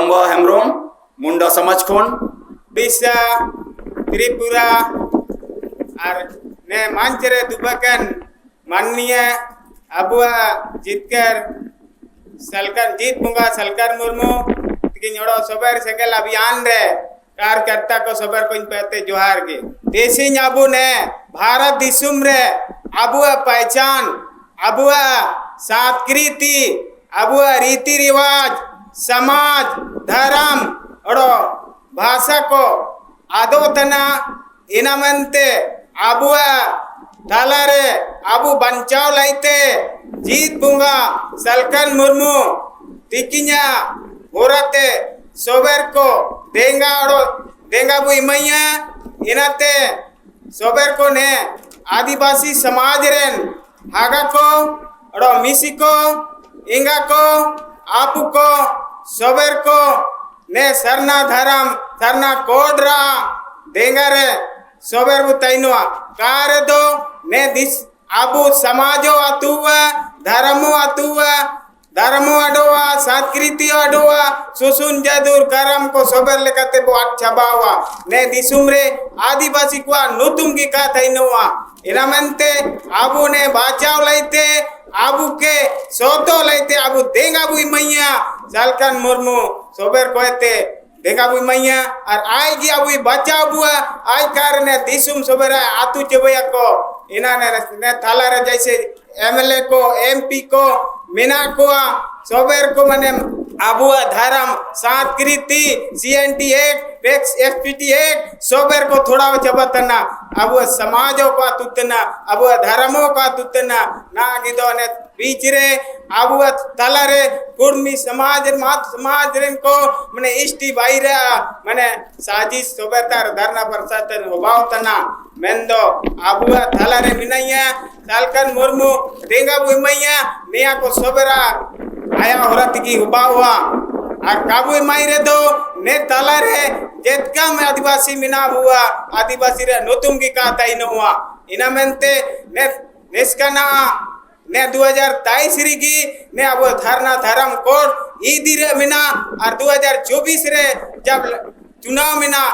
लम्बा हेम्ब्रम मुंडा समाज खन उड़ीसा त्रिपुरा और ने मंच रे दुबकन माननीय अबुआ जितकर सलकर जीत बुंगा सलकर मुर्मू तिकिन ओड़ो सोबर सेगल अभियान रे कार्यकर्ता को सोबर को पहते जोहार के देसी अबू ने भारत दिसुम रे अबुआ पहचान अबुआ संस्कृति अबुआ रीति रिवाज समाज धर्म ओड़ो भाषा को आदोतना इनामंते अबुआ तालारे अबु बंचाव लाइते जीत बुंगा सलकन मुर्मू तिकिन्या होरते सोबर को देंगा ओड़ो देंगा बुई मैया इनाते सोबर को ने आदिवासी समाज रेन हागा को ओड़ो मिसी को इंगा को आपु को सोबर को ने सरना धर्म सरना कोडरा देंगा रे सोबर बुताइनुआ कार दो ने दिस आबू समाजो अतुवा धर्मो अडोवा संस्कृति अडोवा सुसुन जदुर करम को सोबर लेकते बो अच्छा बावा ने दिसुम रे आदिवासी को नुतुम की का थैनुआ इनामंते आबू ने बाचाव लाइते आबू के सोतो लाइते आबू देंगा बुई मैया सलकन मुर्मू सोबर कोते देगा बुई मैया और आएगी अबू बचा बुआ आज कारण दिसुम सोबरा आतु चबया को इना ने थाला रे जैसे एमएलए को एमपी को मीना को सोबर को मने अबुआ धर्म संस्कृति सीएनटी एक्ट एक्सपीटी एक्ट सोबर को थोड़ा चबतना अबुआ समाजों को तुतना अबुआ धर्मों को तुतना ना गिदो ने बीच रे अबुआ तला रे कुर्मी समाज मात समाज रे को मने इष्टि बाइरे मने साजिश सोबरतार धरना प्रसादन होबावतना मेंदो अबुआ तला रे मिनैया सालकन मुर्मू देंगा बुई मैया निया को सोबरा आया औरत की हुआ हुआ और काबू मायरे दो ने तला रे जेतका में आदिवासी मिना हुआ आदिवासी रे नोतुम की का ताइन हुआ इना मेंते ने निस्कना ने 2023 री की ने अब धरना धर्म कोड ईदी रे मिना और 2024 रे जब चुनाव मिना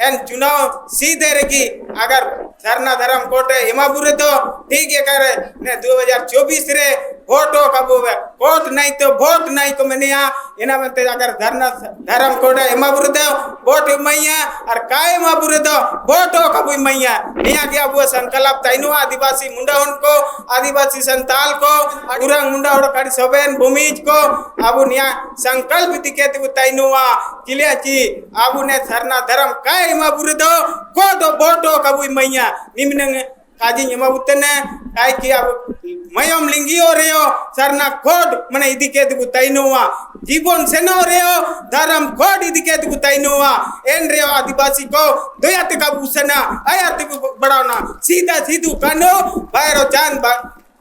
एन चुनाव सीधे रेगी अगर धरना धर्म कोटे हिमापुरे तो ठीक है करे ने 2024 रे वोटो कबू वोट नहीं तो वोट नहीं को मनिया इना में अगर धरना धर्म कोटे हिमापुरे तो वोट मैया और काय हिमापुरे तो वोटो कबू मैया निया के अब संकल्प ताइनो आदिवासी मुंडा उनको आदिवासी संताल को उरंग मुंडा और काडी सोबेन भूमिज को अब निया संकल्प दिकेत ताइनो किले की अब ने धरना धर्म काय हिमापुरे तो कोटो वोटो कबू मैया निमन काजी यमा उतने काय की अब मयम लिंगियो रेयो सरना कोड मने इदिके दुताइनोवा जीवन सेनो रेयो धर्म कोड इदिके दुताइनोवा एन रेयो आदिवासी को दोयाते का बुसना आयाते बढ़ाना सीधा सीधू कानो बायरो चांद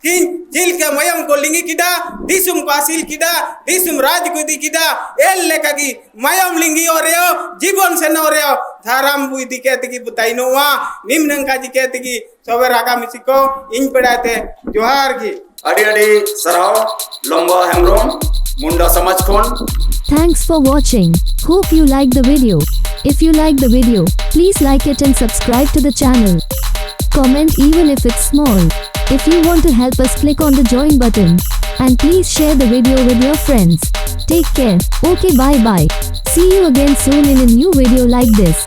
जिल के मयम को लिंगी किदा दिसुम को आसिल किदा दिसुम राज को दी किदा एल लेका की मयम लिंगी और रेयो जीवन से नो रेयो धाराम बुई दी कहते की बुताइनोवा निम्नंका जी कहते की सोबर आगा मिसिको इन पड़ाते जोहार की अड़ी अड़ी सराव लंबा हेम्ब्रम मुंडा समाज खन Thanks for watching. Hope you like the video. If you like the video, please like it and subscribe to the channel. Comment even if it's small. If you want to help us, click on the join button. And please share the video with your friends. Take care. Okay, bye bye. See you again soon in a new video like this.